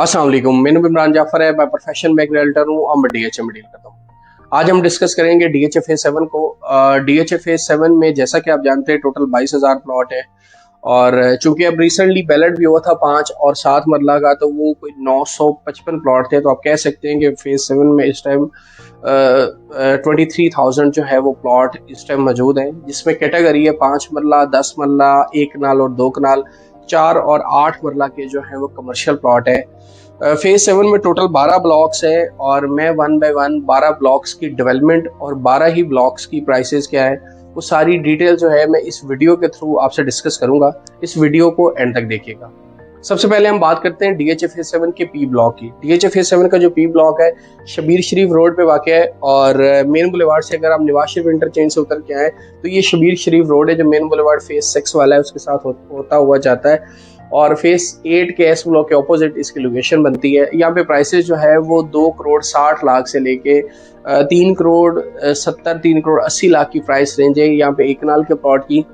अस्सलाम वालेकुम। मेरा नाम इमरान जाफर है। मैं प्रोफेशन में एक रियल्टर हूँ और मैं डीएचए में डील करता हूँ। आज हम डिस्कस करेंगे डीएचए फेज 7 को। डीएचए फेज 7 में जैसा कि आप जानते हैं टोटल 22,000 प्लॉट है। और चूंकि अब रिसेंटली बैलेट भी हुआ था 5 और 7 मरला का, तो वो कोई 955 प्लॉट थे। तो आप कह सकते हैं कि फेज 7 में इस टाइम 23,000 जो है वो प्लॉट इस टाइम मौजूद हैं, जिसमें कैटेगरी है 5 मरला, 10 मरला, 1 कनाल और 2 कनाल, 4 और 8 मरला के जो है वो कमर्शियल प्लॉट है। फेज 7 में टोटल 12 ब्लॉक्स है और मैं वन बाय वन 12 ब्लॉक्स की डेवलपमेंट और 12 ही ब्लॉक्स की प्राइसेस क्या है वो सारी डिटेल जो है मैं इस वीडियो के थ्रू आपसे डिस्कस करूंगा। इस वीडियो को एंड तक देखिएगा। सबसे पहले हम बात करते हैं डीएचए फेज 7 के पी ब्लॉक की। डीएचए फेज 7 का जो पी ब्लॉक है शबीर शरीफ रोड पे वाक़ है और मेन बुलेवार्ड से अगर आप नवाज शरीफ इंटरचेंज से उतर के आए तो ये शबीर शरीफ रोड है जो मेन बुलेवार्ड फेज 6 वाला है उसके साथ होता हुआ जाता है। और फेज 8 के एस ब्लॉक के ऑपोजिट इसकी लोकेशन बनती है। यहाँ पे प्राइसेस जो है वो 2 करोड़ 60 लाख से लेके 3 करोड़ 70, 3 करोड़ 80 लाख की प्राइस रेंज है। यहाँ पे 1 कनाल के प्लॉट की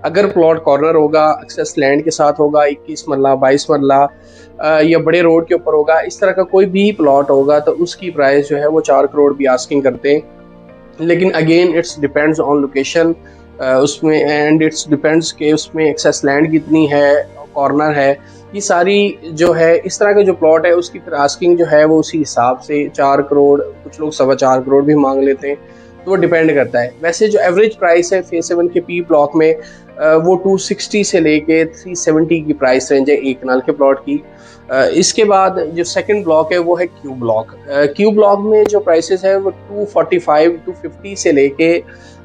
अगर प्लॉट कॉर्नर होगा, एक्सेस लैंड के साथ होगा, 21 मरला, 22 मरला या बड़े रोड के ऊपर होगा, इस तरह का कोई भी प्लॉट होगा तो उसकी प्राइस जो है वो 4 करोड़ भी आस्किंग करते हैं। लेकिन again it's depends on location उसमें, एंड इट्स डिपेंड्स के उसमें एक्सेस लैंड कितनी है, कॉर्नर है, ये सारी जो है इस तरह के जो प्लॉट है उसकी फिर आस्किंग जो है वो उसी हिसाब से 4 करोड़, कुछ लोग 4.25 करोड़ भी मांग लेते हैं। तो वो डिपेंड करता है। वैसे जो एवरेज प्राइस है फेज 7 के पी ब्लॉक में वो 260 से लेके 370 की प्राइस रेंज है 1 कनाल के प्लॉट की। इसके बाद जो सेकंड ब्लॉक है वो है क्यू ब्लॉक। क्यू ब्लॉक में जो प्राइसेस है वो 245, 250 से लेके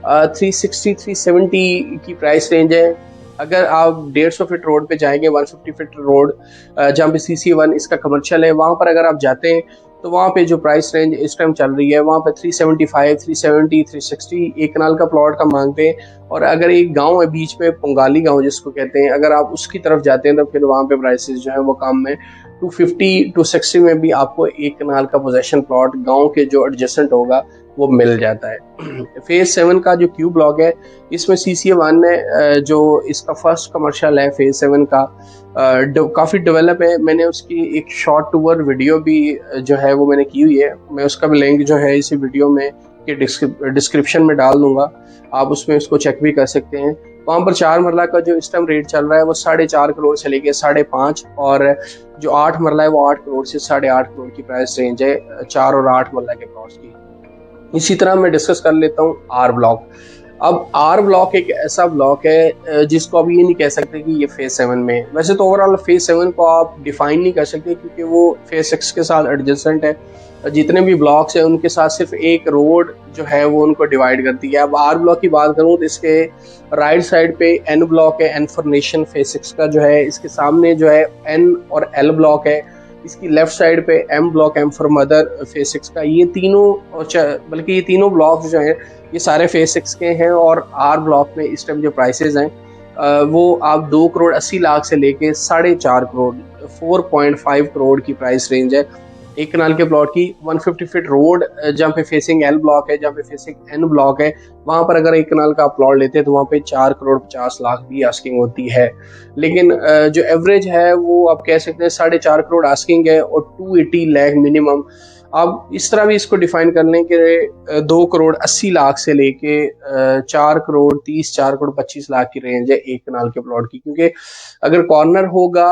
360, 370 की प्राइस रेंज है। अगर आप 150 फीट रोड पे जाएंगे, 150 फीट रोड जहाँ पे CC1 इसका कमर्शियल है, वहाँ पर अगर आप जाते हैं तो वहाँ पे जो प्राइस रेंज इस टाइम चल रही है वहाँ पे 375, 370, 360 एक कनाल का प्लॉट का मांगते हैं। और अगर एक गांव है बीच में, पंगाली गांव जिसको कहते हैं, अगर आप उसकी तरफ जाते हैं तो फिर वहाँ पे प्राइसेस जो है वो कम है। 250, 260 में भी आपको 1 कनाल का पोजेशन प्लॉट गांव के जो एडजेसेंट होगा वो मिल जाता है। फेज 7 का जो क्यू ब्लॉक है इसमें CC1 ने जो इसका फर्स्ट कमर्शियल है फेज 7 का काफ़ी डेवलप है। मैंने उसकी एक शॉर्ट टूर वीडियो भी जो है वो मैंने की हुई है। मैं उसका भी लिंक जो है इसी वीडियो में के डिस्क्रिप्शन में डाल दूंगा, आप उसमें उसको चेक भी कर सकते हैं। वहाँ पर 4 मरला का जो इस टाइम रेट चल रहा है वो 4.5 करोड़ से लेके 5.5, और जो 8 मरला है वो 8 करोड़ से 8.5 करोड़ की प्राइस रेंज है 4 और 8 मरला के प्लॉट्स की। इसी तरह मैं डिस्कस कर लेता हूँ आर ब्लॉक। अब आर ब्लॉक एक ऐसा ब्लॉक है जिसको आप ये नहीं कह सकते कि ये फेज 7 में है। वैसे तो ओवरऑल फेज 7 को आप डिफाइन नहीं कर सकते क्योंकि वो फेज 6 के साथ एडजेसेंट है। जितने भी ब्लॉक्स हैं उनके साथ सिर्फ एक रोड जो है वो उनको डिवाइड करती है। अब आर ब्लॉक की बात करूँ तो इसके राइट साइड पे एन ब्लॉक है, एन फॉर नेशन फेज 6 का जो है। इसके सामने जो है एन और एल ब्लॉक है। इसकी लेफ्ट साइड पे M block, M for mother phase 6 का। ये तीनों, बल्कि ये तीनों ब्लॉक जो हैं ये सारे फेज 6 के हैं। और आर ब्लॉक में इस टाइम जो प्राइसेस हैं वो आप 2 करोड़ 80 लाख से लेके 4.5 करोड़, 4.5 करोड़ की प्राइस रेंज है 1 कनाल के प्लॉट की। 150 फीट रोड जहाँ पे फेसिंग एल ब्लॉक है, जहाँ पे फेसिंग एन ब्लॉक है, वहाँ पर अगर 1 कनाल का आप प्लॉट लेते हैं तो वहाँ पे 4 करोड़ 50 लाख भी आस्किंग होती है। लेकिन जो एवरेज है वो आप कह सकते हैं 4.5 करोड़ आस्किंग है और 280 लाख मिनिमम। आप इस तरह भी इसको डिफाइन कर लें कि 2 करोड़ 80 लाख से लेके 4 करोड़ 30, 4 करोड़ 25 लाख की रेंज है 1 कनाल के प्लॉट की। क्योंकि अगर कॉर्नर होगा,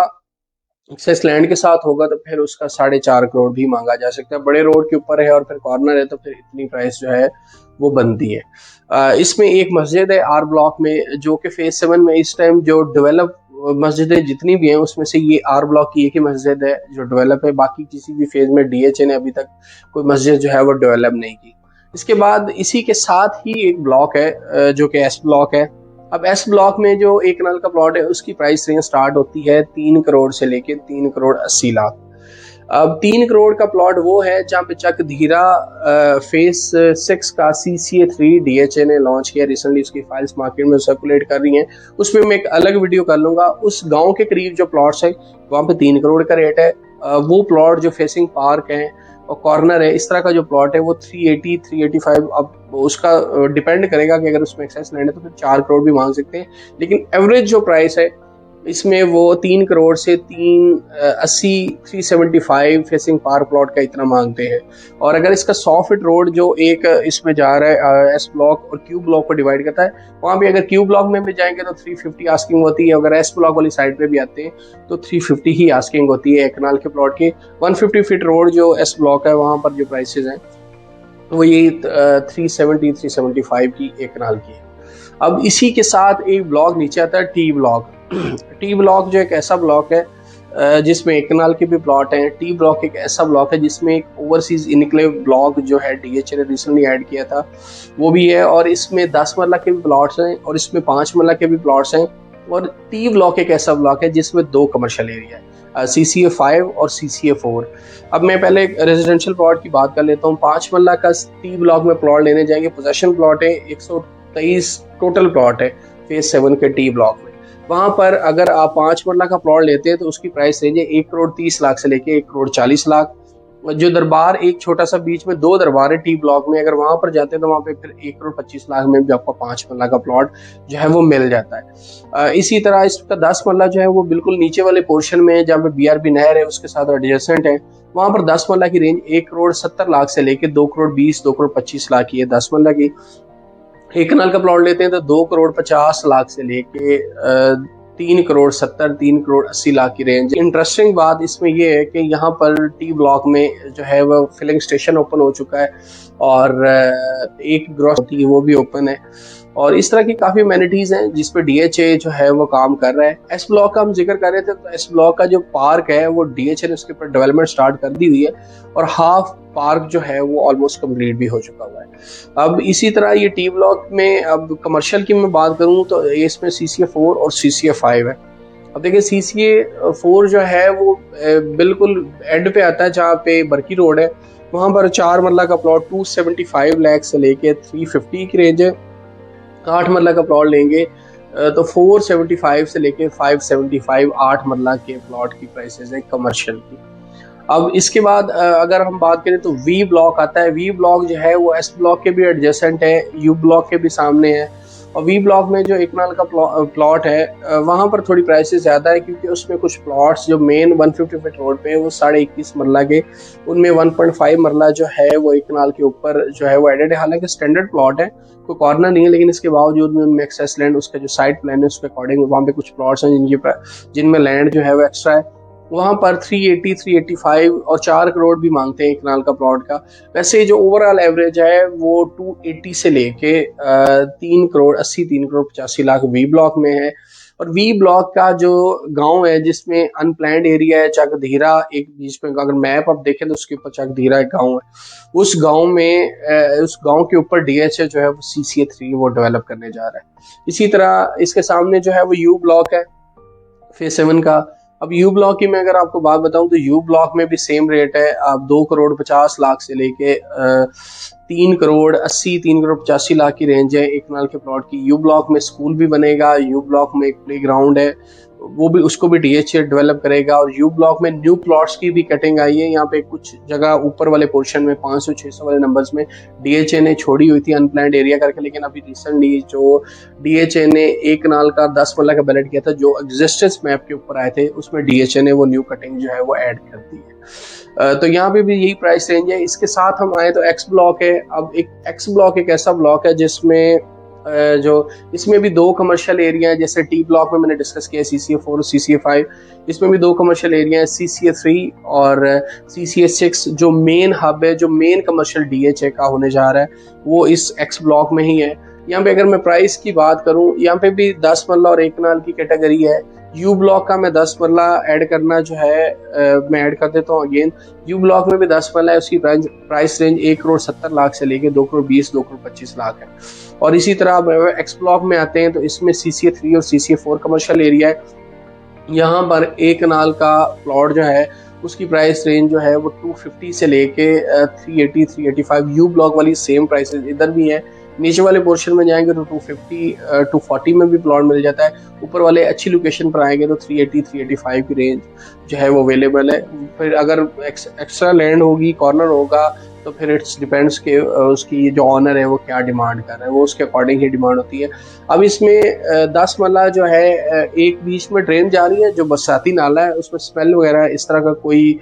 एक्सेस लैंड के साथ होगा तो फिर उसका 4.5 करोड़ भी मांगा जा सकता है। बड़े रोड के ऊपर है और फिर कॉर्नर है तो फिर इतनी प्राइस जो है वो बनती है। इसमें एक मस्जिद है आर ब्लॉक में जो कि फेज 7 में इस टाइम जो डेवलप मस्जिदें जितनी भी हैं उसमें से ये आर ब्लॉक की एक ही मस्जिद है जो डेवलप है। बाकी किसी भी फेज में डीएचए ने अभी तक कोई मस्जिद जो है वो डेवलप नहीं की। इसके बाद इसी के साथ ही एक ब्लॉक है जो कि एस ब्लॉक है। अब एस ब्लॉक में जो 1 कनाल का प्लॉट है उसकी प्राइस रेंज स्टार्ट होती है 3 करोड़ से लेके 3 करोड़ 80 लाख। अब 3 करोड़ का प्लॉट वो है जहाँ पे चक धीरा फेज 6 का CCA3 डीएचए ने लॉन्च किया रिसेंटली। उसकी फाइल्स मार्केट में सर्कुलेट कर रही हैं, उसमें मैं एक अलग वीडियो कर लूंगा। उस गांव के करीब जो प्लॉट्स है वहाँ पे 3 करोड़ का रेट है। वो प्लॉट जो फेसिंग पार्क है और कॉर्नर है, इस तरह का जो प्लॉट है वो 380, 385, अब उसका डिपेंड करेगा कि अगर उसमें एक्सेस लैंड है तो फिर 4 करोड़ भी मांग सकते हैं। लेकिन एवरेज जो प्राइस है इसमें वो 3 करोड़ से 375 फेसिंग पार प्लॉट का इतना मांगते हैं। और अगर इसका 100 फीट रोड जो एक इसमें जा रहा है एस ब्लॉक और क्यू ब्लॉक को डिवाइड करता है, वहाँ पे अगर क्यू ब्लॉक में भी जाएंगे तो 350 आस्किंग होती है। अगर एस ब्लॉक वाली साइड पे भी आते हैं तो 350 ही आस्किंग होती है एक कनाल के प्लॉट की। 150 फीट रोड जो एस ब्लॉक है वहाँ पर जो प्राइसेस हैं वो ये 375 की एक कनाल की है। अब इसी के साथ एक ब्लॉक नीचे आता है टी ब्लॉक। टी ब्लॉक जो एक ऐसा ब्लॉक है जिसमें एक कनाल के भी प्लॉट हैं। टी ब्लॉक एक ऐसा ब्लॉक है जिसमें एक ओवरसीज इनक्लेव ब्लॉक जो है डीएचए ने रिसेंटली ऐड किया था वो भी है, और इसमें 10 मरला के भी प्लॉट्स हैं और इसमें 5 मरला के भी प्लॉट्स हैं। और टी ब्लॉक एक ऐसा ब्लॉक है जिसमें 2 कमर्शियल एरिया है, CCA 5 और CCA 4। अब मैं पहले रेजिडेंशियल प्लॉट की बात कर लेता हूँ। 5 मरला का टी ब्लॉक में प्लॉट लेने जाएंगे, पोजेशन प्लॉट है 123 टोटल प्लॉट है फेज 7 के टी ब्लॉक में। वहां पर अगर आप 5 मरला का प्लॉट लेते हैं तो उसकी प्राइस रेंज है 1 करोड़ 30 लाख से लेके 1 करोड़ 40 लाख। जो दरबार एक छोटा सा बीच में 2 दरबार है टी ब्लॉक में, अगर वहां पर जाते हैं तो वहां पे फिर 1 करोड़ 25 लाख में भी आपको 5 मरला का प्लॉट जो है वो मिल जाता है। इसी तरह इसका 10 मरला जो है वो बिल्कुल नीचे वाले पोर्शन में जहाँ पे BRB नहर है उसके साथ एडजेसेंट है, वहां पर 10 मरला की रेंज 1 करोड़ 70 लाख से लेके 2 करोड़ 20 2 करोड़ 25 लाख की है 10 मरला की। एक कनाल का प्लॉट लेते हैं तो 2 करोड़ 50 लाख से लेके 3 करोड़ 70 3 करोड़ 80 लाख की रेंज। इंटरेस्टिंग बात इसमें यह है कि यहाँ पर टी ब्लॉक में जो है वो फिलिंग स्टेशन ओपन हो चुका है और एक ग्रोसरी वो भी ओपन है, और इस तरह की काफ़ी एमेनिटीज़ हैं जिस पे DHA जो है वो काम कर रहा है। एस ब्लॉक का हम जिक्र कर रहे थे तो एस ब्लॉक का जो पार्क है वो DHA ने उसके ऊपर डेवलपमेंट स्टार्ट कर दी हुई है और हाफ पार्क जो है वो ऑलमोस्ट कंप्लीट भी हो चुका हुआ है। अब इसी तरह ये टी ब्लॉक में अब कमर्शियल की मैं बात करूं तो इसमें CCA 4 और CCA 5 है। अब देखिए CCA 4 जो है वो बिल्कुल एंड पे आता है जहाँ पे बरकी रोड है, वहाँ पर 4 मरला का प्लॉट 275 लाख से लेके 350 की रेंज है। 8 मरला का प्लॉट लेंगे तो 475 से लेके 575 8 मरला के प्लॉट की प्राइसेस है कमर्शियल की। अब इसके बाद अगर हम बात करें तो वी ब्लॉक आता है। वी ब्लॉक जो है वो एस ब्लॉक के भी एडजेसेंट है, यू ब्लॉक के भी सामने है, और वी ब्लॉक में जो एक कनाल का प्लॉट है वहाँ पर थोड़ी प्राइसेस ज़्यादा है क्योंकि उसमें कुछ प्लॉट्स जो मेन 150 फीट रोड पे है वो 21.5 मरला के, उनमें 1.5 मरला जो है वो एक कनाल के ऊपर जो है वो एडेड है। हालांकि स्टैंडर्ड प्लॉट है, कोई कॉर्नर नहीं है, लेकिन इसके बावजूद में उनमें एक्सेस लैंड उसका जो साइड प्लान है उसके अकॉर्डिंग वहाँ पे कुछ प्लॉट्स हैं जिनमें लैंड जो है वो एक्स्ट्रा है। वहाँ पर 380 385 और 4 करोड़ भी मांगते हैं एक कनाल का प्लॉट का। वैसे जो ओवरऑल एवरेज है वो 280 से लेके 3 करोड़ 80 3 करोड़ 85 लाख वी ब्लॉक में है। और वी ब्लॉक का जो गांव है जिसमें अनप्लैंड एरिया है चकधीरा, एक जिसमें अगर मैप आप देखें तो उसके ऊपर चकधीरा एक गांव है, उस गांव में उस गांव के ऊपर DHA जो है वो CCA 3 वो डेवलप करने जा रहा है। इसी तरह इसके सामने जो है वो यू ब्लॉक है फेज 7 का। अब यू ब्लॉक की मैं अगर आपको बात बताऊं तो यू ब्लॉक में भी सेम रेट है, आप 2 करोड़ 50 लाख से लेके 3 करोड़ 80 3 करोड़ 85 लाख की रेंज है एक कनाल के प्लॉट की। यू ब्लॉक में स्कूल भी बनेगा, यू ब्लॉक में एक प्ले ग्राउंड है वो भी, उसको भी DHA डेवलप करेगा। और यू ब्लॉक में न्यू प्लॉट्स की भी कटिंग आई है, यहाँ पे कुछ जगह ऊपर वाले पोर्शन में 500-600 वाले नंबर्स में DHA ने छोड़ी हुई थी अनप्लैंड एरिया करके, लेकिन अभी रिसेंटली जो DHA ने एक कनाल का 10 मरला का बैलेट किया था जो एग्जिस्टेंस मैप के ऊपर आए थे उसमें DHA ने वो न्यू कटिंग जो है वो ऐड कर दी है। तो यहाँ पे भी यही प्राइस रेंज है। इसके साथ हम आए तो एक्स ब्लॉक है। अब एक एक्स ब्लॉक एक ऐसा ब्लॉक है जिसमें जो इसमें भी 2 कमर्शियल एरिया है, जैसे टी ब्लॉक में मैंने डिस्कस किया CCA 4 और CCA 5, इसमें भी 2 कमर्शियल एरिया है CCA 3 और CCA 6। जो मेन हब है, जो मेन कमर्शियल DHA का होने जा रहा है वो इस एक्स ब्लॉक में ही है। यहाँ पे अगर मैं प्राइस की बात करूँ, यहाँ पे भी 10 मरला और 1 कनाल की कैटेगरी है। यू ब्लॉक का मैं 10 मरला ऐड करना जो है मैं ऐड कर देता हूँ अगेन। यू ब्लॉक में भी 10 मरला है, उसकी प्राइस रेंज 1 करोड़ 70 लाख से लेके 2 करोड़ 20 2 करोड़ 25 लाख है। और इसी तरह एक्स ब्लॉक में आते हैं तो इसमें CCA 3 और CCA 4 कमर्शियल एरिया है। यहाँ पर एक कनाल का प्लॉट जो है उसकी प्राइस रेंज जो है वो 250 से लेके 380 385। यू ब्लॉक वाली सेम प्राइसेस इधर भी है। नीचे वाले पोर्शन में जाएंगे तो 250 240 में भी प्लॉट मिल जाता है। ऊपर वाले अच्छी लोकेशन पर आएंगे तो 380 385 की रेंज जो है वो अवेलेबल है। फिर अगर एक्स्ट्रा लैंड होगी, कॉर्नर होगा तो फिर इट्स डिपेंड्स कि उसकी जो ऑनर है वो क्या डिमांड कर रहा है, वो उसके अकॉर्डिंग ही डिमांड होती है। अब इसमें 10 मरला जो है एक बीच में ड्रेन जा रही है जो बरसाती नाला है, उसमें स्मेल वगैरह इस तरह का कोई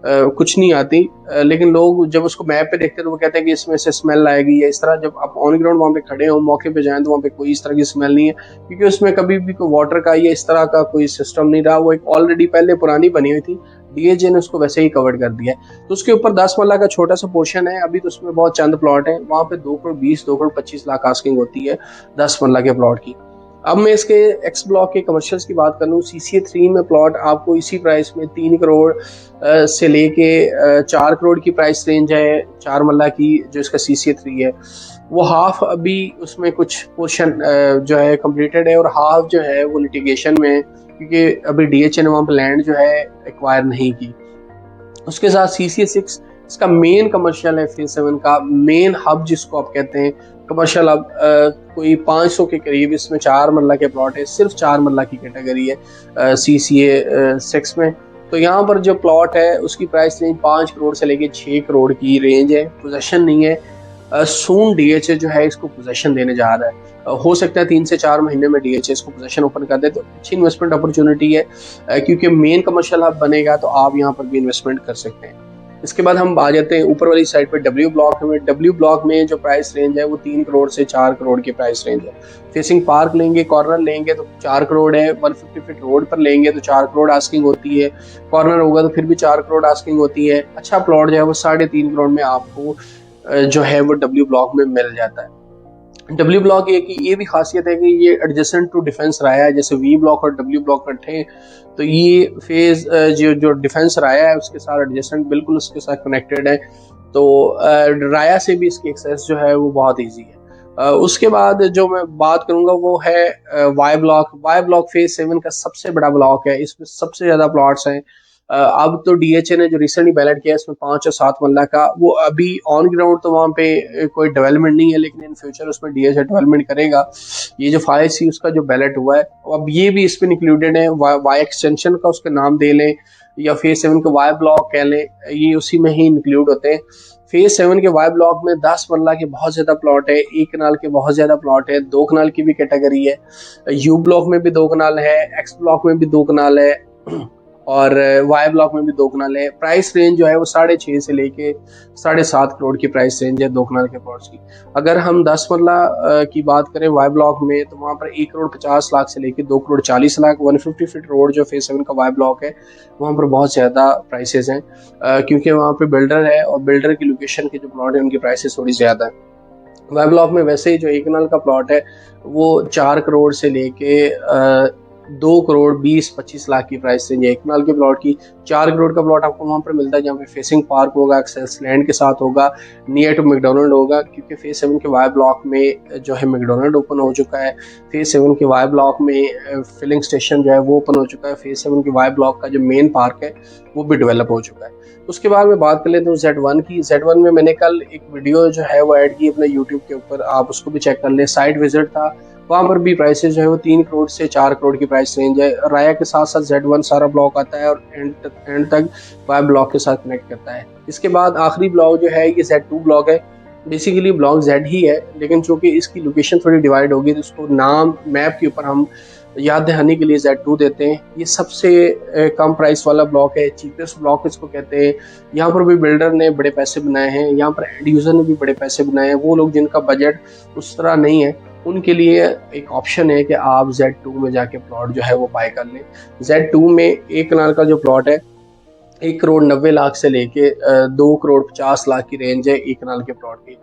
कुछ नहीं आती, लेकिन लोग जब उसको मैप पे देखते हैं तो वो कहते हैं कि इसमें से स्मेल आएगी या इस तरह। जब आप ऑन ग्राउंड वहाँ पे खड़े हो, मौके पे जाएं, तो वहाँ पे कोई इस तरह की स्मेल नहीं है, क्योंकि उसमें कभी भी कोई वाटर का या इस तरह का कोई सिस्टम नहीं रहा। वो एक ऑलरेडी पहले पुरानी बनी हुई थी, डीएचए ने उसको वैसे ही कवर कर दिया है। तो उसके ऊपर 10 मरला का छोटा सा पोर्शन है अभी, तो उसमें बहुत चंद प्लॉट है, वहाँ पे 2 करोड़ 20, 2 करोड़ 25 लाख आस्किंग होती है 10 मरला के प्लॉट की। अब मैं इसके एक्स ब्लॉक के कमर्शियल्स की बात कर लूँ, CCA 3 में प्लॉट आपको इसी प्राइस में 3 करोड़ से लेके 4 करोड़ की प्राइस रेंज है 4 मरला की। जो इसका CCA 3 है वो हाफ अभी उसमें कुछ पोर्शन जो है कंप्लीटेड है और हाफ जो है वो लिटिगेशन में है, क्योंकि अभी DHA ने वहाँ पर लैंड जो है एक्वायर नहीं की। उसके साथ CCA 6 इसका मेन कमर्शियल है, फेज 7 का मेन हब जिसको आप कहते हैं कमर्शियल हब। कोई 500 के करीब इसमें 4 मरला के प्लॉट है, सिर्फ 4 मरला की कैटेगरी है CCA 6 में। तो यहाँ पर जो प्लॉट है उसकी प्राइस रेंज 5 करोड़ से लेके 6 करोड़ की रेंज है, पोजेशन नहीं है। सून DHA जो है इसको पोजेशन देने जा रहा है, हो सकता है 3 से 4 महीने में DHA इसको पोजेशन ओपन कर दे, तो अच्छी इन्वेस्टमेंट अपॉर्चुनिटी है, क्योंकि मेन कमर्शियल हब बनेगा तो आप यहाँ पर भी इन्वेस्टमेंट कर सकते हैं। इसके बाद हम आ जाते हैं ऊपर वाली साइड पे W ब्लॉक में। W ब्लॉक में जो प्राइस रेंज है वो 3 करोड़ से 4 करोड़ की प्राइस रेंज है। फेसिंग पार्क लेंगे, कॉर्नर लेंगे तो 4 करोड़ है, 150 फीट रोड पर लेंगे तो 4 करोड़ आस्किंग होती है, कॉर्नर होगा तो फिर भी 4 करोड़ आस्किंग होती है। अच्छा प्लॉट जो है वो 3.5 करोड़ में आपको जो है वो W ब्लॉक में मिल जाता है। W ब्लॉक की ये भी खासियत है कि ये एडजेसेंट टू डिफेंस राया है, जैसे V ब्लॉक और W ब्लॉक इकट्ठे हैं, तो ये फेज जो डिफेंस राया है उसके साथ एडजेसेंट बिल्कुल उसके साथ कनेक्टेड है, तो राया से भी इसकी एक्सेस जो है वो बहुत ईजी है। उसके बाद जो मैं बात करूंगा वो है Y block. Y block phase 7 का सबसे बड़ा ब्लॉक है, इसमें सबसे ज्यादा प्लॉट्स हैं। अब तो DHA ने जो रिसेंटली बैलेट किया इसमें 5 और 7 मरला का, वो अभी ऑन ग्राउंड तो वहाँ पे कोई डेवलपमेंट नहीं है, लेकिन इन फ्यूचर उसमें DHA डेवलपमेंट करेगा। ये जो 5C उसका जो बैलेट हुआ है अब ये भी इसमें इंक्लूडेड है। वाई एक्सटेंशन का उसका नाम दे लें या फेज 7 के Y ब्लॉक कह लें, ये उसी में ही इंक्लूड होते हैं। फेज 7 के Y ब्लॉक में 10 मरला के बहुत ज्यादा प्लॉट है, 1 कनाल के बहुत ज्यादा प्लॉट है, 2 कनाल की भी कैटेगरी है, U ब्लॉक में भी 2 कनाल है, X ब्लॉक में भी 2 कनाल है और Y ब्लॉक में भी 2 कनाल है। प्राइस रेंज जो है वो 6.5 से लेके 7.5 करोड़ की प्राइस रेंज है 2 कनाल के प्लॉट्स की। अगर हम 10 मरला की बात करें Y ब्लॉक में तो वहाँ पर 1 करोड़ 50 लाख से लेके 2 करोड़ 40 लाख 150 फीट रोड जो फेज 7 का Y ब्लॉक है वहाँ पर बहुत ज़्यादा प्राइसेस हैं, क्योंकि वहाँ पे बिल्डर है और बिल्डर की लोकेशन के जो प्लॉट है उनकी प्राइसेस थोड़ी ज़्यादा है। Y ब्लॉक में वैसे ही जो 1 कनाल का प्लॉट है वो 4 करोड़ से लेके 2 करोड़ 20-25 लाख की प्राइस रेंज है 1 कनाल के प्लॉट की। 4 करोड़ का प्लॉट आपको वहाँ पर मिलता है जहाँ पे फेसिंग पार्क होगा, एक्सेस लैंड के साथ होगा, नियर टू मैकडोनल्ड होगा, क्योंकि फेज 7 के Y ब्लॉक में जो है मैकडोनल्ड ओपन हो चुका है। फेज 7 के Y ब्लॉक में फिलिंग स्टेशन जो है वो ओपन हो चुका है। फेज 7 के Y ब्लॉक का जो मेन पार्क है वो भी डेवलप हो चुका है। उसके बाद मैं बात कर लेता हूँ Z1 की। Z1 में मैंने कल एक वीडियो जो है वो ऐड की अपने यूट्यूब के ऊपर, आप उसको भी चेक कर लें। साइट विजिट था, वहाँ पर भी प्राइसेस जो है वो 3 करोड़ से 4 करोड़ की प्राइस रेंज है। राया के साथ साथ Z1 सारा ब्लॉक आता है और एंड तक Y ब्लॉक के साथ कनेक्ट करता है। इसके बाद आखिरी ब्लॉक जो है ये Z2 ब्लॉक है। बेसिकली ब्लॉक Z ही है, लेकिन चूंकि इसकी लोकेशन थोड़ी डिवाइड होगी तो उसको नाम मैप के ऊपर हम याद दहानी के लिए Z2 देते हैं। ये सबसे कम प्राइस वाला ब्लॉक है, चीपेस्ट ब्लॉक इसको कहते हैं। यहाँ पर भी बिल्डर ने बड़े पैसे बनाए हैं, यहाँ पर एंड यूजर ने भी बड़े पैसे बनाए हैं। वो लोग जिनका बजट उस तरह नहीं है उनके लिए एक ऑप्शन है कि आप Z2 में जाके प्लॉट जो है वो बाय कर लें। Z2 में 1 कनाल का जो प्लॉट है 1 करोड़ 90 लाख से लेके 2 करोड़ 50 लाख की रेंज है 1 कनाल के प्लॉट की।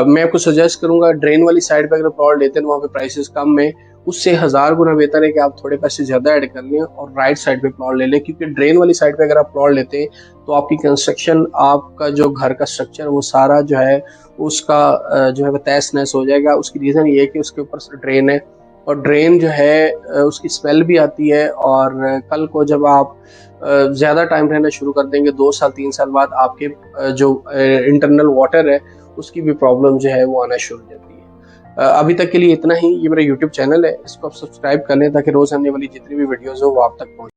मैं आपको सजेस्ट करूंगा ड्रेन वाली साइड पे अगर प्लॉट लेते हैं वहाँ पे प्राइसेस कम है, उससे 1000 गुना बेहतर है कि आप थोड़े पैसे ज़्यादा ऐड कर लें और राइट साइड पे प्लॉट ले लें, क्योंकि ड्रेन वाली साइड पे अगर आप प्लॉट लेते हैं तो आपकी कंस्ट्रक्शन, आपका जो घर का स्ट्रक्चर वो सारा जो है उसका जो है वो तहस नहस हो जाएगा। उसकी रीज़न ये है कि उसके ऊपर ड्रेन है और ड्रेन जो है उसकी स्मेल भी आती है, और कल को जब आप ज़्यादा टाइम रहना शुरू कर देंगे 2 साल 3 साल बाद आपके जो इंटरनल वाटर है उसकी भी प्रॉब्लम जो है वो आना शुरू हो जाती है। अभी तक के लिए इतना ही। ये मेरा यूट्यूब चैनल है, इसको आप सब्सक्राइब कर लें ताकि रोज़ आने वाली जितनी भी वीडियोज़ हो वो आप तक पहुँचे।